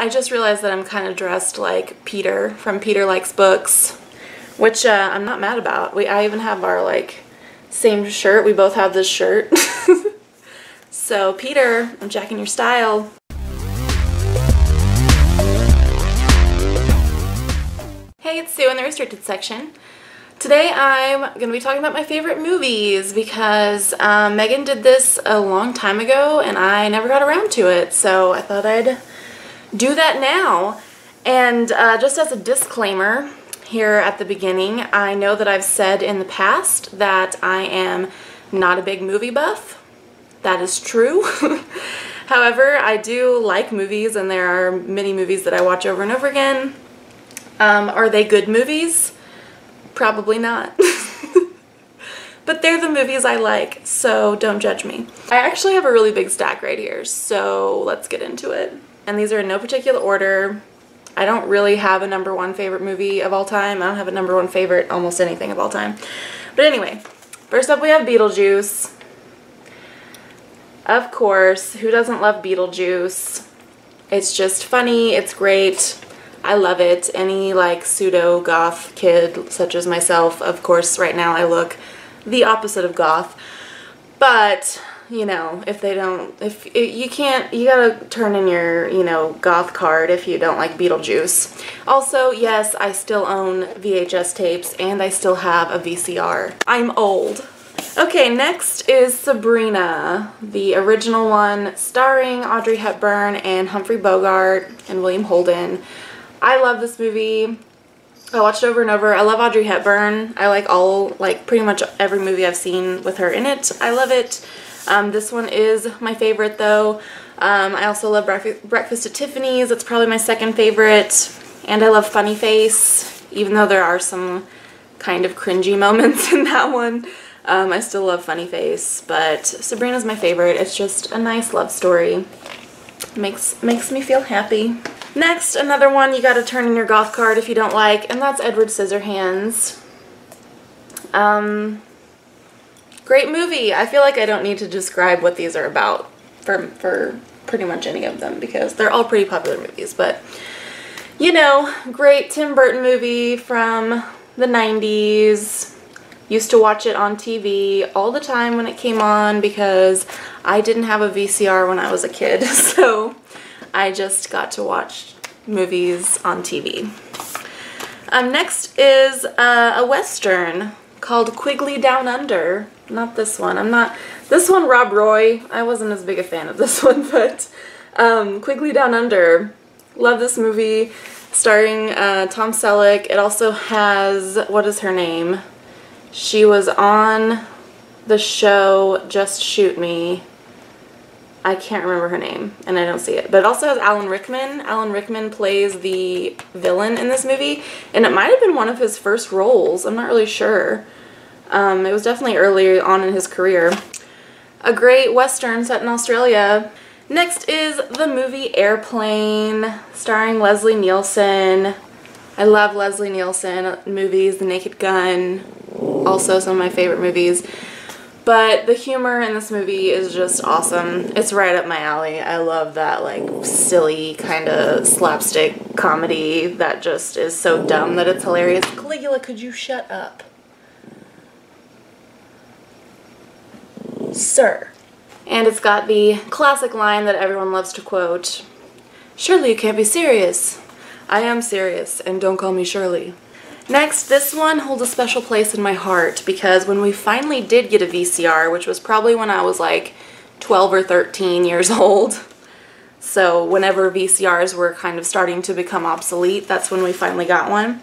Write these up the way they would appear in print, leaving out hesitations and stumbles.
I just realized that I'm kind of dressed like Peter from Peter Likes Books, which I'm not mad about. I even have our like same shirt. We both have this shirt. So Peter, I'm jacking your style. Hey, it's Sue in the restricted section. Today I'm going to be talking about my favorite movies because Megan did this a long time ago and I never got around to it, so I thought I'd do that now. And just as a disclaimer here at the beginning, I know that I've said in the past that I am not a big movie buff. That is true. However, I do like movies and there are many movies that I watch over and over again. Are they good movies? Probably not. But they're the movies I like, so don't judge me. I actually have a really big stack right here, so let's get into it. And these are in no particular order. I don't really have a #1 favorite movie of all time. I don't have a #1 favorite almost anything of all time. But anyway, first up we have Beetlejuice. Of course, who doesn't love Beetlejuice? It's just funny, it's great. I love it. Any like pseudo goth kid such as myself, of course right now I look the opposite of goth, but you know, you gotta turn in your, you know, goth card if you don't like Beetlejuice. Also, yes, I still own VHS tapes and I still have a VCR. I'm old. Okay, next is Sabrina, the original one starring Audrey Hepburn and Humphrey Bogart and William Holden. I love this movie. I watched it over and over. I love Audrey Hepburn. I like pretty much every movie I've seen with her in it. I love it. This one is my favorite though. I also love Breakfast at Tiffany's. It's probably my second favorite. And I love Funny Face, even though there are some kind of cringy moments in that one. I still love Funny Face, but Sabrina's my favorite. It's just a nice love story. Makes me feel happy. Next, another one you gotta turn in your goth card if you don't like, and that's Edward Scissorhands. Great movie. I feel like I don't need to describe what these are about for pretty much any of them because they're all pretty popular movies, but you know, great Tim Burton movie from the 90s. Used to watch it on TV all the time when it came on because I didn't have a VCR when I was a kid, so I just got to watch movies on TV. Next is a Western called Quigley Down Under. Not this one. This one, Rob Roy. I wasn't as big a fan of this one, but Quigley Down Under. Love this movie starring Tom Selleck. It also has, what is her name? She was on the show Just Shoot Me. I can't remember her name, and I don't see it. But it also has Alan Rickman. Alan Rickman plays the villain in this movie, and it might have been one of his first roles. I'm not really sure. It was definitely early on in his career. A great Western set in Australia. Next is the movie Airplane, starring Leslie Nielsen. I love Leslie Nielsen movies, The Naked Gun, also some of my favorite movies. But the humor in this movie is just awesome. It's right up my alley. I love that like silly kind of slapstick comedy that just is so dumb that it's hilarious. Caligula, could you shut up? Sir. And it's got the classic line that everyone loves to quote. Surely you can't be serious. I am serious, and don't call me Shirley. Next, this one holds a special place in my heart because when we finally did get a VCR, which was probably when I was like 12 or 13 years old, so whenever VCRs were kind of starting to become obsolete, that's when we finally got one.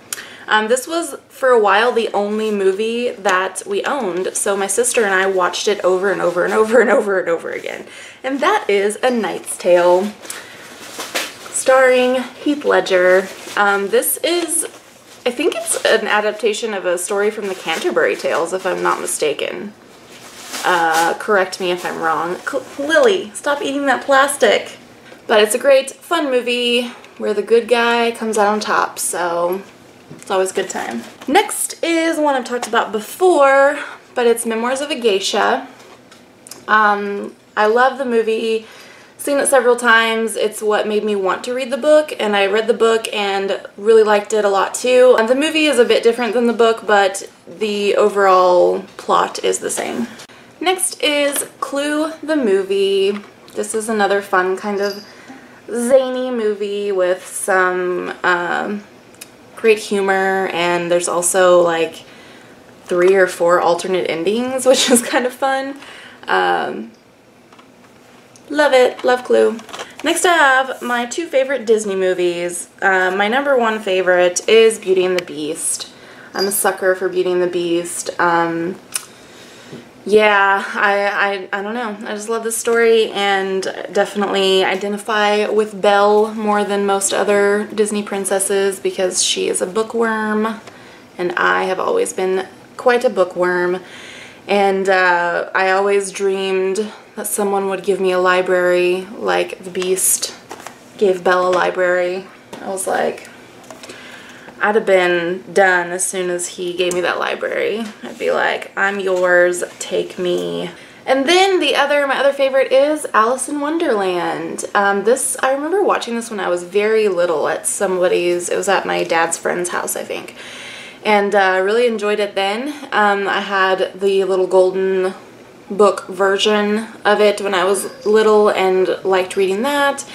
This was, for a while, the only movie that we owned, so my sister and I watched it over and over and over and over and over again. And that is A Knight's Tale, starring Heath Ledger. This is, I think it's an adaptation of a story from the Canterbury Tales, if I'm not mistaken. Correct me if I'm wrong. Lily, stop eating that plastic. But it's a great, fun movie where the good guy comes out on top, so it's always a good time. Next is one I've talked about before, but it's Memoirs of a Geisha. I love the movie seen it several times. It's what made me want to read the book, and I read the book and really liked it a lot too. The movie is a bit different than the book, but the overall plot is the same. Next is Clue the movie. This is another fun kind of zany movie with some great humor, and there's also like 3 or 4 alternate endings, which is kind of fun. Love it. Love Clue. Next I have my 2 favorite Disney movies. My number 1 favorite is Beauty and the Beast. I'm a sucker for Beauty and the Beast. Yeah, I don't know. I just love this story and definitely identify with Belle more than most other Disney princesses because she is a bookworm and I have always been quite a bookworm. And I always dreamed that someone would give me a library like the Beast gave Belle a library. I was like, I'd have been done as soon as he gave me that library. I'd be like, I'm yours, take me. And then my other favorite is Alice in Wonderland. I remember watching this when I was very little at it was at my dad's friend's house, I think. And I really enjoyed it then. I had the little golden book version of it when I was little and liked reading that.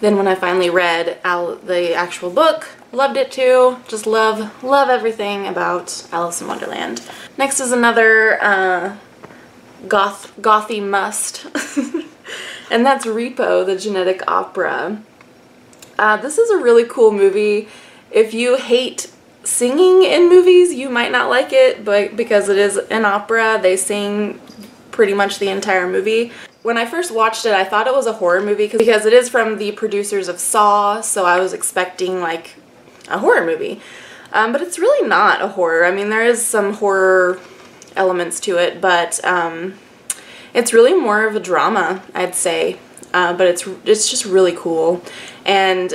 Then when I finally read the actual book, loved it too. Just love everything about Alice in Wonderland. Next is another gothy must, and that's Repo, the Genetic Opera. This is a really cool movie. If you hate singing in movies, you might not like it, but because it is an opera, they sing pretty much the entire movie. When I first watched it, I thought it was a horror movie because it is from the producers of Saw, so I was expecting like a horror movie. But it's really not a horror. I mean, there is some horror elements to it, but it's really more of a drama, I'd say. But it's just really cool, and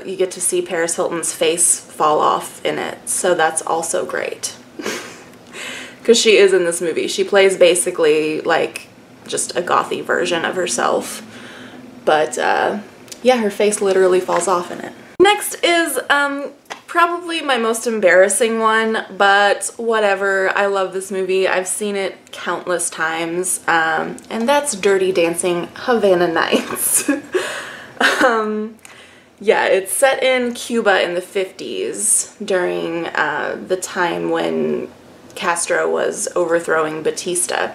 you get to see Paris Hilton's face fall off in it, so that's also great. Because she is in this movie. She plays basically like just a gothy version of herself, but yeah, her face literally falls off in it. Next is probably my most embarrassing one, but whatever. I love this movie. I've seen it countless times, and that's Dirty Dancing Havana Nights. Yeah, it's set in Cuba in the 50s during the time when Castro was overthrowing Batista.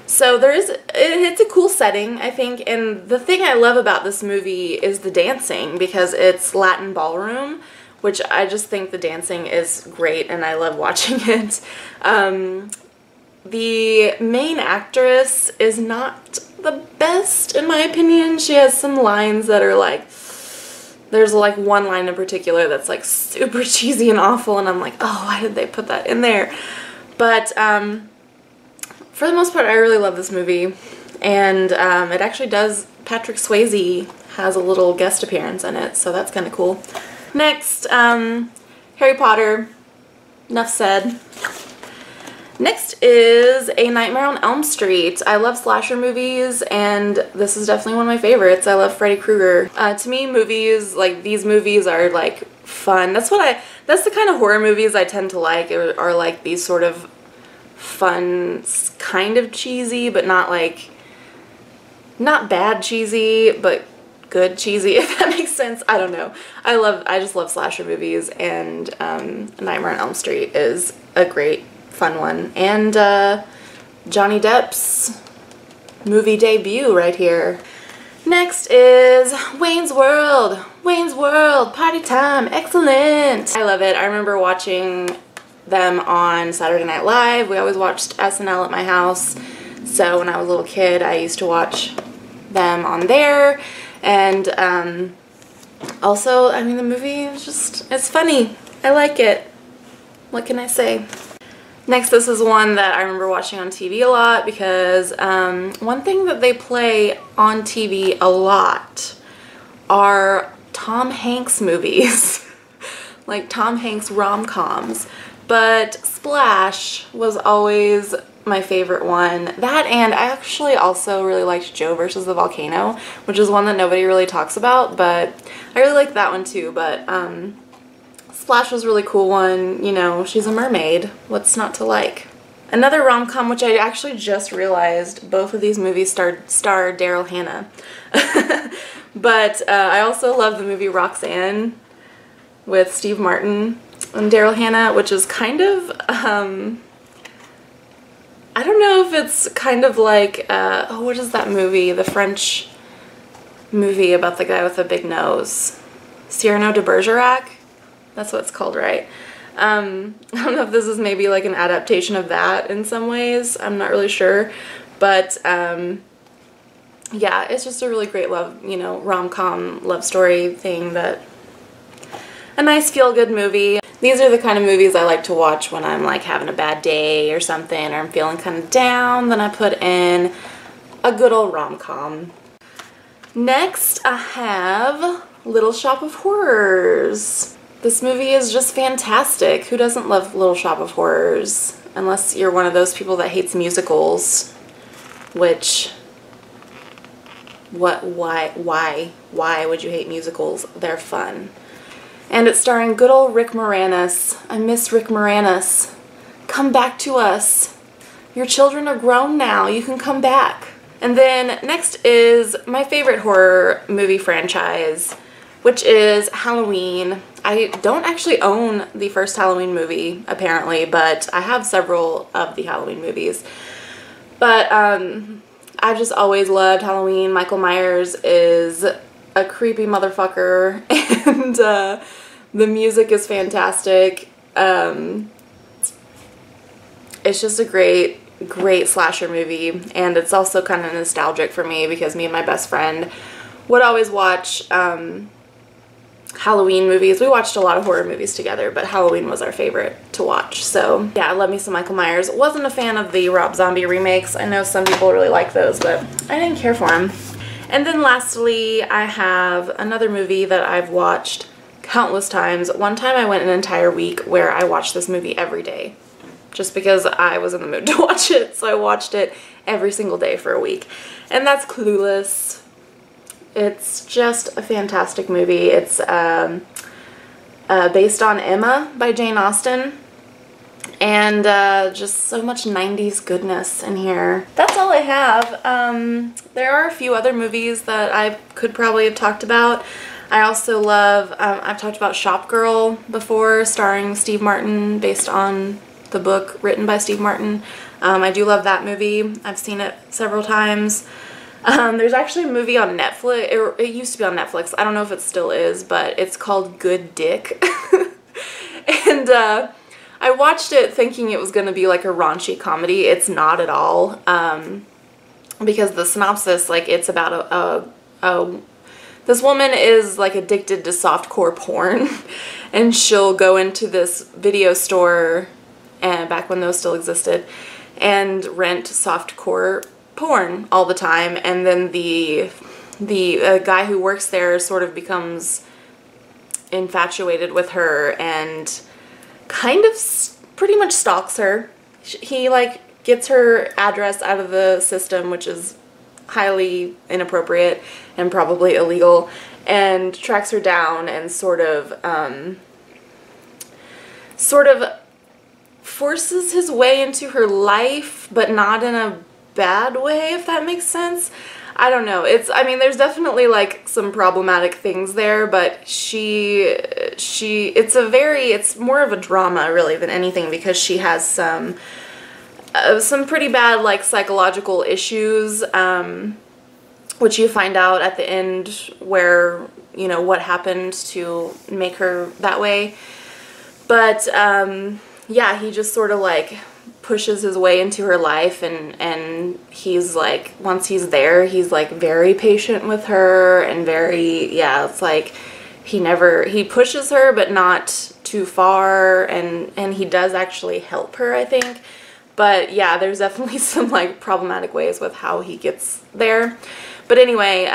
So it's a cool setting, I think, and the thing I love about this movie is the dancing, because it's Latin ballroom, which I just think the dancing is great and I love watching it. The main actress is not the best in my opinion. She has some lines that are like, there's like one line in particular that's like super cheesy and awful, and I'm like, oh, why did they put that in there? But for the most part, I really love this movie, and it actually does, Patrick Swayze has a little guest appearance in it, so that's kind of cool. Next, Harry Potter, enough said. Next is A Nightmare on Elm Street. I love slasher movies, and this is definitely one of my favorites. I love Freddy Krueger. To me, movies, like these movies are like fun. That's the kind of horror movies I tend to like, are like these sort of fun, kind of cheesy, but not bad cheesy, but good cheesy, if that makes sense. I don't know. I just love slasher movies, and Nightmare on Elm Street is a great fun one. And Johnny Depp's movie debut right here. Next is Wayne's World. Wayne's World, party time, excellent. I love it. I remember watching them on Saturday Night Live. We always watched SNL at my house. So when I was a little kid, I used to watch them on there. And also, I mean, the movie is just, it's funny. I like it. What can I say? Next, this is one that I remember watching on TV a lot, because one thing that they play on TV a lot are Tom Hanks movies. Like Tom Hanks rom-coms. but Splash was always my favorite one. That, and I actually also really liked Joe versus the Volcano, which is one that nobody really talks about, but I really liked that one too. But Splash was a really cool one. You know, she's a mermaid. What's not to like? Another rom-com, which I actually just realized both of these movies star Daryl Hannah. But I also love the movie Roxanne with Steve Martin and Daryl Hannah, which is kind of, I don't know if it's kind of like, oh, what is that movie? The French movie about the guy with the big nose. Cyrano de Bergerac? That's what it's called, right? I don't know if this is maybe like an adaptation of that in some ways. I'm not really sure. But, yeah, it's just a really great love, you know, rom-com love story thing that, a nice feel-good movie. These are the kind of movies I like to watch when I'm like having a bad day or something, or I'm feeling kind of down. Then I put in a good old rom-com. Next, I have Little Shop of Horrors. This movie is just fantastic. Who doesn't love Little Shop of Horrors? Unless you're one of those people that hates musicals, which, why would you hate musicals? They're fun. And it's starring good old Rick Moranis. I miss Rick Moranis. Come back to us. Your children are grown now. You can come back. And then next is my favorite horror movie franchise, which is Halloween. I don't actually own the first Halloween movie, apparently, but I have several of the Halloween movies. But I've just always loved Halloween. Michael Myers is a creepy motherfucker, and the music is fantastic. It's just a great slasher movie, and it's also kind of nostalgic for me because me and my best friend would always watch Halloween movies. We watched a lot of horror movies together, but Halloween was our favorite to watch. So yeah, I love me some Michael Myers. Wasn't a fan of the Rob Zombie remakes. I know some people really like those, but I didn't care for them. And then lastly, I have another movie that I've watched countless times. One time I went an entire week where I watched this movie every day just because I was in the mood to watch it. So I watched it every single day for a week. And that's Clueless. It's just a fantastic movie. It's based on Emma by Jane Austen. And just so much 90s goodness in here. That's all I have. There are a few other movies that I could probably have talked about. I also love, I've talked about Shop Girl before, starring Steve Martin, based on the book written by Steve Martin. I do love that movie. I've seen it several times. There's actually a movie on Netflix. It used to be on Netflix. I don't know if it still is, but it's called Good Dick. And I watched it thinking it was going to be like a raunchy comedy. It's not at all. Because the synopsis, like, it's about this woman is like addicted to softcore porn, and she'll go into this video store, and back when those still existed, and rent softcore porn all the time. And then the guy who works there sort of becomes infatuated with her and kind of pretty much stalks her. He like gets her address out of the system, which is highly inappropriate and probably illegal, and tracks her down and sort of forces his way into her life, but not in a bad way, if that makes sense. I don't know. I mean, there's definitely like some problematic things there, but it's more of a drama really than anything, because she has some pretty bad like psychological issues, which you find out at the end, where, you know, what happened to make her that way. But yeah, he just sort of like pushes his way into her life, and he's like, once he's there, he's like very patient with her, and very, yeah, it's like he pushes her but not too far, and he does actually help her, I think. But yeah, there's definitely some like problematic ways with how he gets there. But anyway,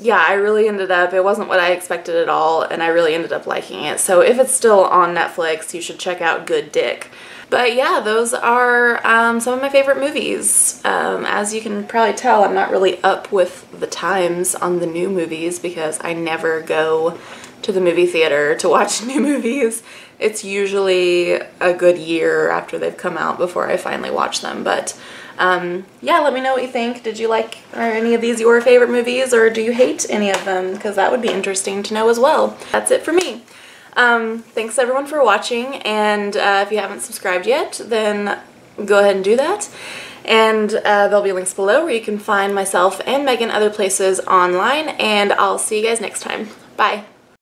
yeah, I really ended up, it wasn't what I expected at all, and I really ended up liking it. So if it's still on Netflix, you should check out Good Dick. But yeah, those are some of my favorite movies. As you can probably tell, I'm not really up with the times on the new movies because I never go to the movie theater to watch new movies. It's usually a good year after they've come out before I finally watch them. But yeah, let me know what you think. Did you like, are any of these your favorite movies, or do you hate any of them? Because that would be interesting to know as well. That's it for me. Thanks everyone for watching, and if you haven't subscribed yet, then go ahead and do that. And there'll be links below where you can find myself and Megan other places online, and I'll see you guys next time. Bye!